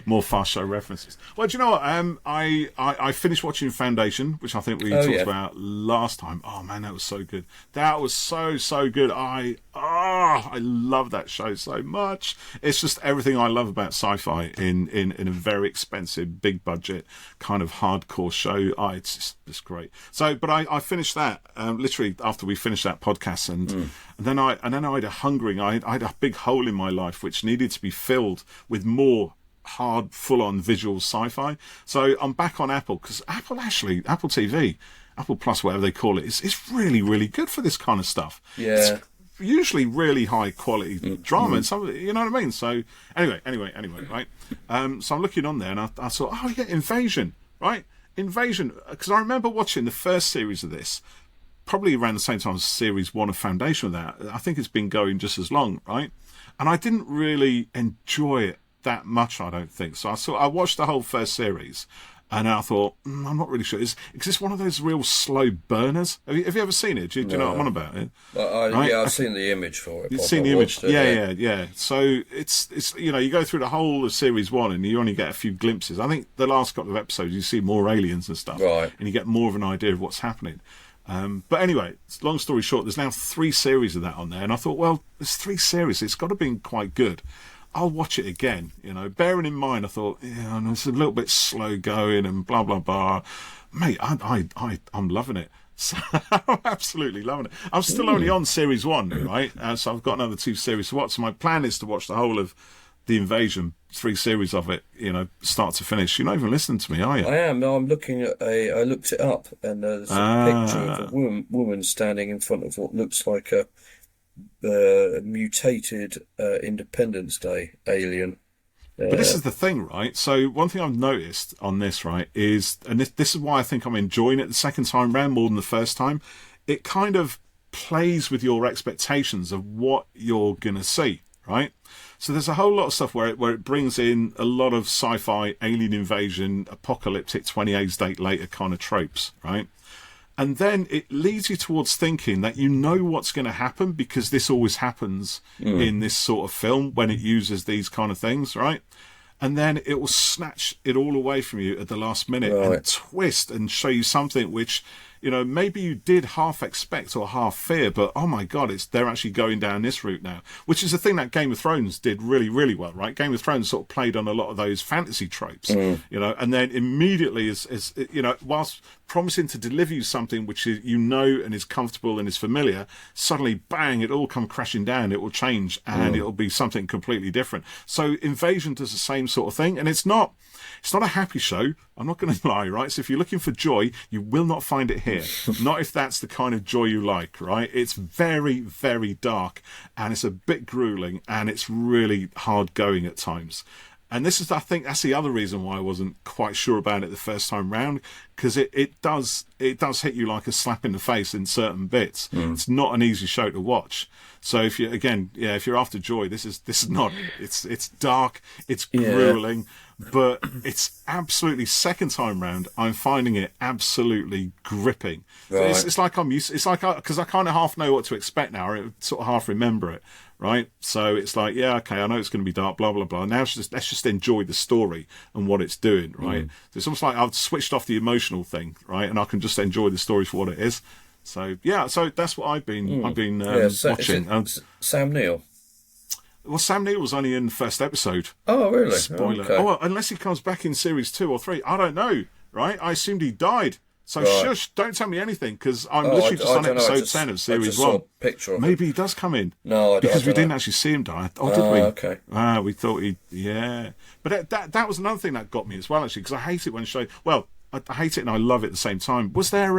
more Fast Show references. Well, do you know what? I finished watching Foundation, which I think we talked about last time. Oh, man, that was so good. That was so good. I love that show so much. It's just everything I love about sci-fi in a very expensive, big budget, kind of hardcore show. It's just great. So, but I finished that literally after we finished that podcast, and then I had a hungering. I had a big hole in my life which needed to be filled with more hard, full-on visual sci-fi. So I'm back on Apple, because Apple TV, Apple Plus, whatever they call it, is really, really good for this kind of stuff. Yeah. It's usually really high quality drama, and some, you know what I mean? So anyway, right? So I'm looking on there, and I thought, oh yeah, Invasion, right? Invasion, because I remember watching the first series of this, probably around the same time as Series 1 of Foundation of that. I think it's been going just as long, right? And I didn't really enjoy it that much, I don't think. So I watched the whole first series, and I thought, I'm not really sure. Because it's one of those real slow burners. Have you ever seen it? Do you know what I'm on about it? Right? Yeah, I've seen the image for it. You've seen the image? Yeah. So it's you go through the whole of Series 1 and you only get a few glimpses. I think the last couple of episodes you see more aliens and stuff. Right. And you get more of an idea of what's happening. But anyway, long story short, there's now 3 series of that on there, and I thought, well, there's 3 series, it's got to be quite good. I'll watch it again, bearing in mind, I thought, it's a little bit slow going and blah, blah, blah. Mate, I'm loving it. So, I'm absolutely loving it. I'm still only on Series 1, right? So I've got another 2 series to watch. So my plan is to watch the whole of the invasion, 3 series of it, start to finish. You're not even listening to me, are you? I am. No, I'm looking at I looked it up, and there's a picture of a woman standing in front of what looks like a mutated Independence Day alien. But this is the thing, right? So one thing I've noticed on this, right, is, and this is why I think I'm enjoying it the second time round more than the first time, it kind of plays with your expectations of what you're going to see, right? So there's a whole lot of stuff where it brings in a lot of sci-fi, alien invasion, apocalyptic 28 days later kind of tropes, right? And then it leads you towards thinking that you know what's going to happen, because this always happens in this sort of film when it uses these kind of things, right? And then it will snatch it all away from you at the last minute and twist and show you something which, maybe you did half expect or half fear, but oh my God, they're actually going down this route now, which is the thing that Game of Thrones did really, really well, right? Game of Thrones sort of played on a lot of those fantasy tropes, and then immediately is whilst promising to deliver you something which is, and is comfortable and is familiar, suddenly bang, it all come crashing down, it will change and it'll be something completely different. So Invasion does the same sort of thing, and it's not a happy show, I'm not going to lie, right? So if you're looking for joy, you will not find it here. Not if that's the kind of joy you like, right? It's very, very dark, and it's a bit grueling, and it's really hard going at times. And I think that's the other reason why I wasn't quite sure about it the first time round, because it does hit you like a slap in the face in certain bits. It's not an easy show to watch. So if you're after joy, this is not. It's dark, it's grueling, but it's absolutely, second time round, I'm finding it absolutely gripping. Right. So it's like I'm used. It's like because I kind of half know what to expect now, or I sort of half remember it. Right, so it's like, yeah, okay, I know it's going to be dark, blah blah blah. Now let's just enjoy the story and what it's doing, right? So it's almost like I've switched off the emotional thing, right, and I can just enjoy the story for what it is. So yeah, so that's what I've been watching. Sam Neill. Well, Sam Neill was only in the first episode. Oh, really? Spoiler. Okay. Oh, well, unless he comes back in series 2 or 3, I don't know. Right? I assumed he died. So shush, don't tell me anything, because I'm literally just on episode 10 of series 1. Picture of Maybe he does come in. No, because we didn't actually see him die. Oh, did we? Okay. We thought yeah. But that was another thing that got me as well, actually, because I hate it when show. Well, I hate it and I love it at the same time. Was there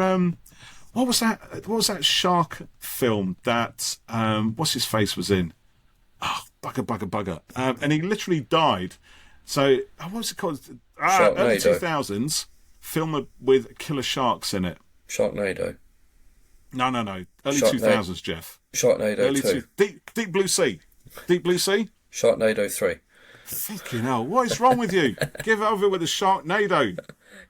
what was that shark film that what's his face was in? Oh, bugger. And he literally died. So what was it called? Early 2000s. Film with killer sharks in it. Sharknado. No. Early 2000s, Jeff. Sharknado 2. Deep Blue Sea. Deep Blue Sea? Sharknado 3. Fucking hell, what is wrong with you? Give it over with the Sharknado.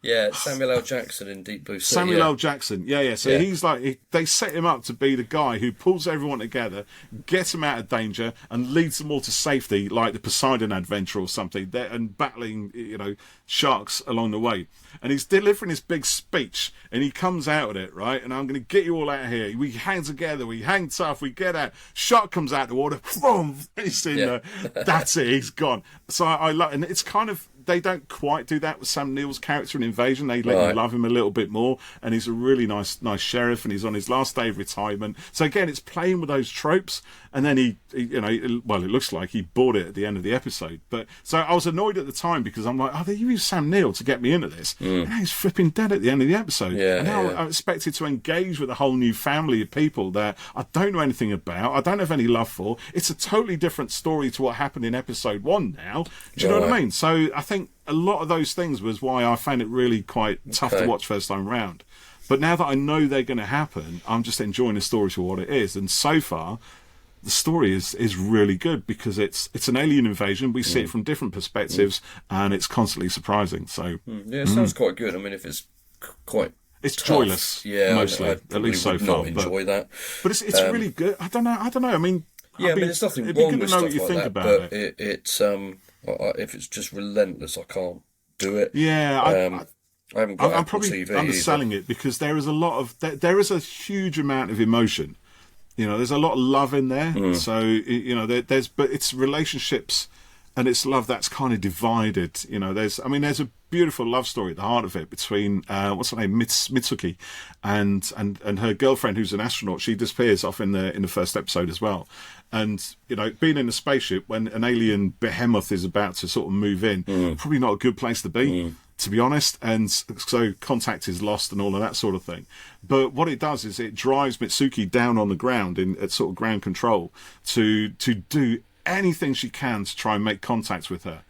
Yeah, Samuel L. Jackson in Deep Blue Sea. Samuel L. Jackson, yeah. So he's like, they set him up to be the guy who pulls everyone together, gets them out of danger, and leads them all to safety, like the Poseidon Adventure or something, and battling, sharks along the way. And he's delivering this big speech, and he comes out of it, right? And I'm going to get you all out of here. We hang together, we hang tough, we get out. Shark comes out the water, boom, he's in there. That's it, he's gone. So I love, and it's kind of, they don't quite do that with Sam Neill's character in Invasion. They let you love him a little bit more, and he's a really nice sheriff, and he's on his last day of retirement. So again, it's playing with those tropes, and then he it looks like he bought it at the end of the episode. But so I was annoyed at the time, because I'm like, they used Sam Neill to get me into this, and now he's flipping dead at the end of the episode. And now I'm expected to engage with a whole new family of people that I don't know anything about, I don't have any love for. It's a totally different story to what happened in episode 1 now. Do you know what I mean? So I think a lot of those things was why I found it really quite tough to watch first time round. But now that I know they're going to happen, I'm just enjoying the story for what it is. And so far, the story is really good, because it's an alien invasion. We see it from different perspectives, and it's constantly surprising. So it sounds quite good. I mean, if it's quite it's tough, joyless, mostly, at least so far. Enjoy that, but it's really good. I don't know. I mean, there's nothing it'd wrong be good with to know stuff what you like think that, about but it's if it's just relentless, I can't do it. Yeah, I haven't got I'm Apple probably TV underselling it, because there is a lot of there is a huge amount of emotion. There's a lot of love in there. So there's but it's relationships and it's love that's kind of divided. There's a beautiful love story at the heart of it between what's her name, Mitsuki, and her girlfriend who's an astronaut. She disappears off in the first episode as well. And, you know, being in a spaceship when an alien behemoth is about to sort of move in, probably not a good place to be, to be honest. And so contact is lost and all of that sort of thing. But what it does is it drives Mitsuki down on the ground at sort of ground control to do anything she can to try and make contact with her.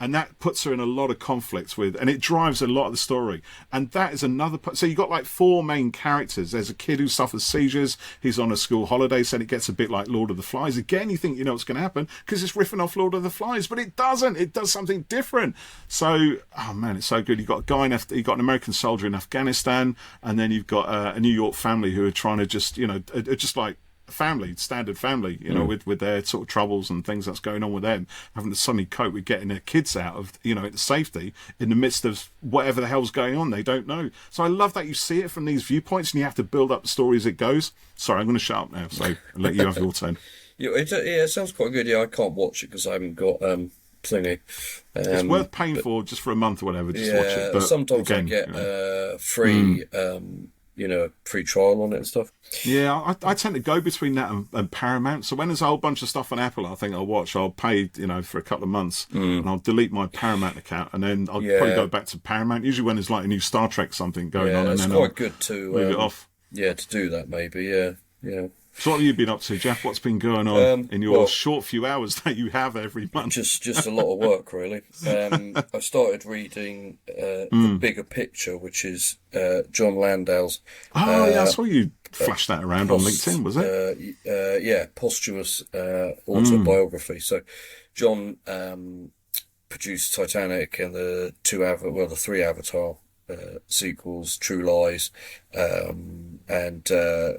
And that puts her in a lot of conflict with, and it drives a lot of the story. And that is another, so you've got like 4 main characters. There's a kid who suffers seizures. He's on a school holiday, so it gets a bit like Lord of the Flies. Again, you think you know what's going to happen because it's riffing off Lord of the Flies, but it doesn't. It does something different. So, oh man, it's so good. You've got a guy you've got an American soldier in Afghanistan, and then you've got a New York family who are trying to just, you know, just like, standard family, you know, with their sort of troubles and things that's going on with them, having to suddenly cope with getting their kids out of, you know, into safety in the midst of whatever the hell's going on. They don't know. So I love that you see it from these viewpoints and you have to build up the story as it goes. Sorry, I'm going to shut up now, so I'll let you have your turn. Yeah, it sounds quite good. Yeah, I can't watch it because I haven't got thingy. It's worth paying for just for a month or whatever. Just watch it. But sometimes again, I get you know, free. You know, free trial on it and stuff. Yeah, I tend to go between that and Paramount. So when there's a whole bunch of stuff on Apple I think I'll watch, I'll pay, you know, for a couple of months and I'll delete my Paramount account and then I'll probably go back to Paramount. Usually when there's like a new Star Trek something going on. And it's then quite I'll good to move it off. Yeah, to do that maybe, yeah. So what have you been up to, Jeff? What's been going on in your short few hours that you have every month? Just a lot of work, really. I started reading The Bigger Picture, which is John Landau's... Oh, yeah, I saw you flash that around on LinkedIn, was it? Yeah, posthumous autobiography. So John produced Titanic and the 3 Avatar sequels, True Lies, and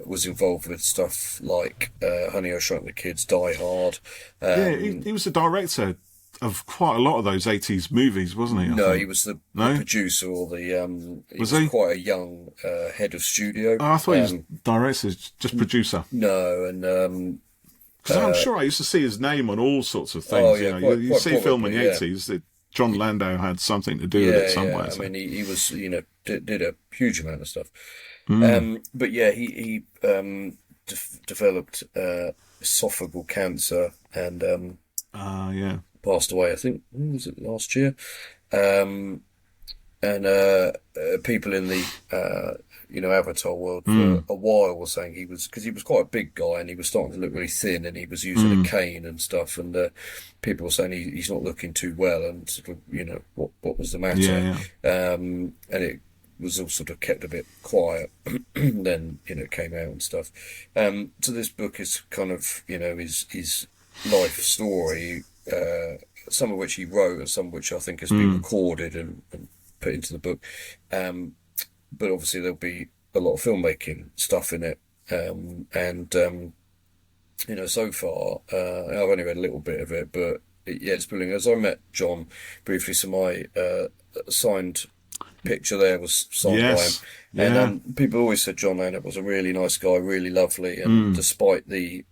was involved with stuff like Honey, I Shrunk the Kids, Die Hard. Yeah, he was the director of quite a lot of those 80s movies, wasn't he? No, he was the producer or the... he was quite a young head of studio. Oh, I thought he was director, just producer. No, and... because I'm sure I used to see his name on all sorts of things. Oh, yeah, you know, you see a film in the 80s that John Landau had something to do with it somewhere. Yeah. I mean, he was, you know, did a huge amount of stuff. But yeah, he developed esophageal cancer and passed away, I think, was it last year? And people in the you know, Avatar world for a while were saying because he was quite a big guy and he was starting to look really thin and he was using a cane and stuff, and people were saying he's not looking too well and sort of, you know, what was the matter? And it was all sort of kept a bit quiet. Then, you know, it came out and stuff. So this book is kind of, you know, his life story, some of which he wrote and some of which I think has been recorded and put into the book. But obviously there'll be a lot of filmmaking stuff in it. You know, so far, I've only read a little bit of it, but it's brilliant. As I met John briefly, so my signed picture there was signed by him. And people always said John Landau was a really nice guy, really lovely, and despite the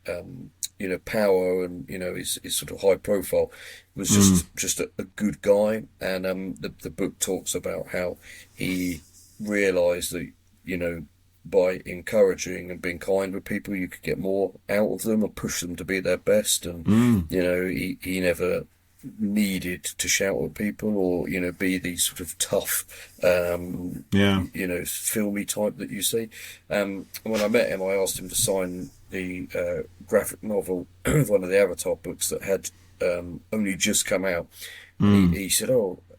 you know, power and, you know, his sort of high profile, was just a good guy. And the book talks about how he realised that, you know, by encouraging and being kind with people, you could get more out of them and push them to be their best. And you know, he never needed to shout at people or, you know, be the sort of tough you know, filmy type that you see. And when I met him, I asked him to sign the graphic novel of one of the Avatar books that had only just come out. He said,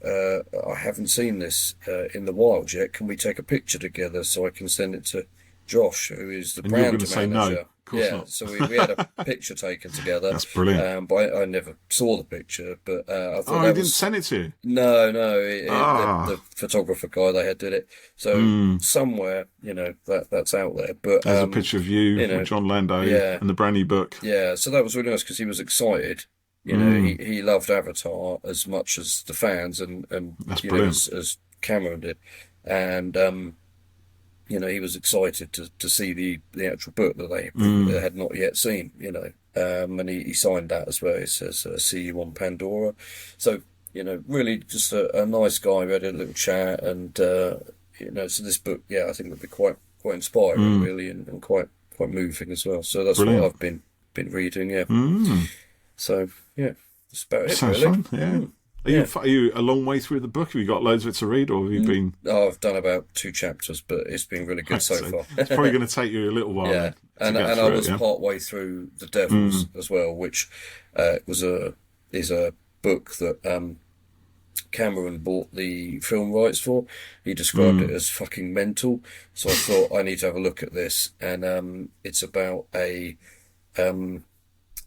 I haven't seen this in the wild yet. Can we take a picture together so I can send it to Josh, who is the brand manager? No. Not. So we had a picture taken together. That's brilliant. But I never saw the picture. But I thought he didn't send it to you? No. The photographer guy they had did it. So somewhere, you know, that's out there. But there's a picture of you know, John Landau and the brand new book. Yeah, so that was really nice because he was excited. You know, he loved Avatar as much as the fans and you know, as Cameron did, and you know, he was excited to see the actual book that they had not yet seen. You know, and he signed that as well. It says "See you on Pandora." So really just a nice guy. We had a little chat, and so this book, I think would be quite inspiring, really, and quite moving as well. So that's Brilliant. what I've been reading. Yeah. So that's about it. Sounds really. fun. Yeah. Are you a long way through the book? Have you got loads of it to read, or have you been? Oh, I've done about 2 chapters, but it's been really good so far. It's probably going to take you a little while. Yeah, and I was part way through The Devils as well, which is a book that Cameron bought the film rights for. He described it as fucking mental, so I thought I need to have a look at this. And it's about a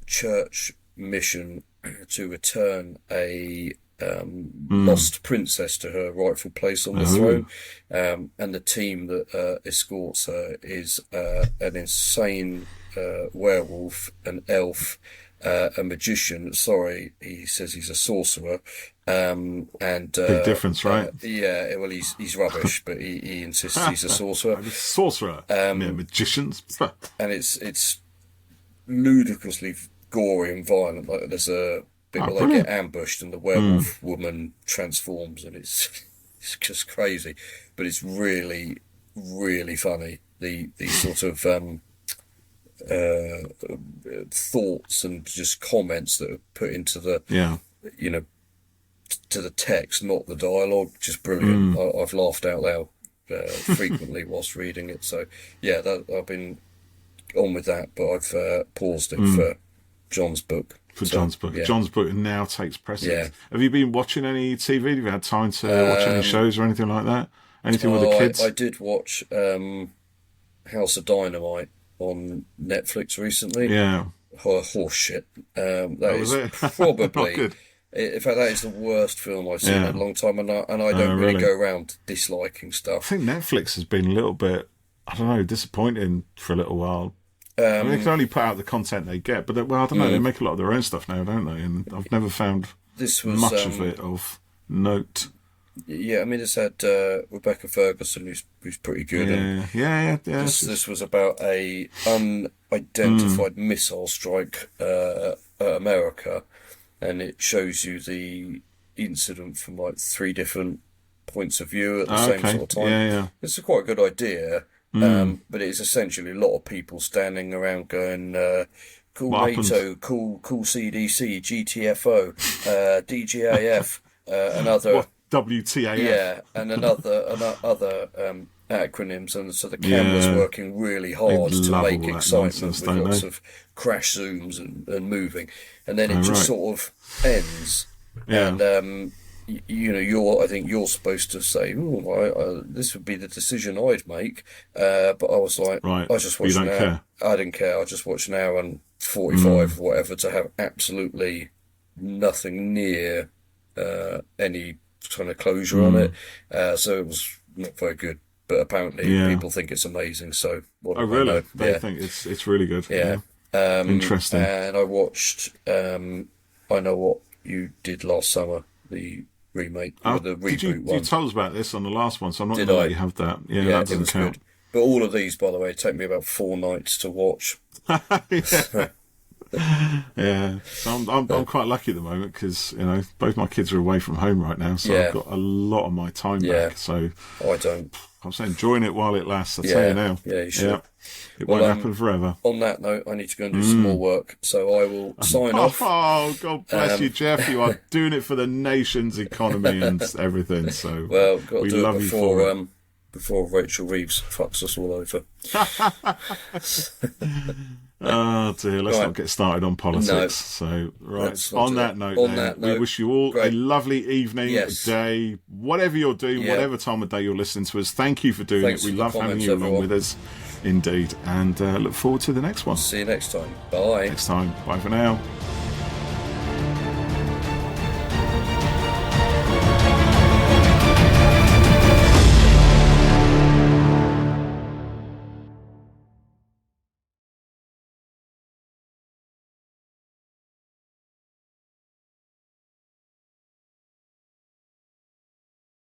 church mission to return a lost princess to her rightful place on the throne, and the team that escorts her is an insane werewolf, an elf, a magician. Sorry, he says he's a sorcerer. And big difference, right? Well, he's rubbish, but he insists he's a sorcerer. Sorcerer, magicians, and it's ludicrously gory and violent. Like there's a bit where they get ambushed and the werewolf woman transforms, and it's just crazy, but it's really, really funny. The sort of thoughts and just comments that are put into the to the text, not the dialogue, just brilliant. I've laughed out loud frequently whilst reading it. So I've been on with that, but I've paused it for John's book. John's book. Yeah. John's book now takes precedence. Yeah. Have you been watching any TV? Have you had time to watch any shows or anything like that? Anything with the kids? I did watch House of Dynamite on Netflix recently. Yeah. Horse shit. That is probably... good. In fact, that is the worst film I've seen in a long time, and I don't really go around disliking stuff. I think Netflix has been a little bit, I don't know, disappointing for a little while. I mean, they can only put out the content they get, but I don't know, they make a lot of their own stuff now, don't they? And I've never found much of it of note. Yeah, I mean, it's had Rebecca Ferguson, who's pretty good. Yeah. This was about a unidentified missile strike at America, and it shows you the incident from like 3 different points of view at the same sort of time. Yeah. It's a quite good idea. But it's essentially a lot of people standing around going, cool what NATO, happened? cool CDC, GTFO, DGAF, another WTAF. Yeah, and other acronyms, and so the camera's working really hard to make excitement with lots of crash zooms and moving, and then it just sort of ends. And I think you're supposed to say, this would be the decision I'd make, but I was like, I just watched an hour. Care. I didn't care. I just watched an hour and 45 or whatever to have absolutely nothing near any kind of closure on it. So it was not very good. But apparently people think it's amazing. So what do I really? know? They think it's really good. Yeah. Interesting. And I watched I Know What You Did Last Summer, the remake, or the reboot one. You told us about this on the last one, so I'm not going to let you have that. Yeah, that doesn't count. Good. But all of these, by the way, take me about 4 nights to watch. Yeah, so I'm quite lucky at the moment because both my kids are away from home right now, so I've got a lot of my time back. So I don't. I'm saying enjoying it while it lasts. I tell you now. Yeah, you should. Yeah. It won't happen forever. On that note, I need to go and do some more work, so I will sign off. Oh, God bless you, Geoff. You are doing it for the nation's economy and everything. So got to do it before Rachel Reeves fucks us all over. Oh dear, let's not get started on politics. No, so on that note, we wish you all a lovely evening, day, whatever you're doing, whatever time of day you're listening to us. Thank you for doing it. We love having you along with us, indeed, and look forward to the next one. See you next time. Bye. Next time. Bye for now.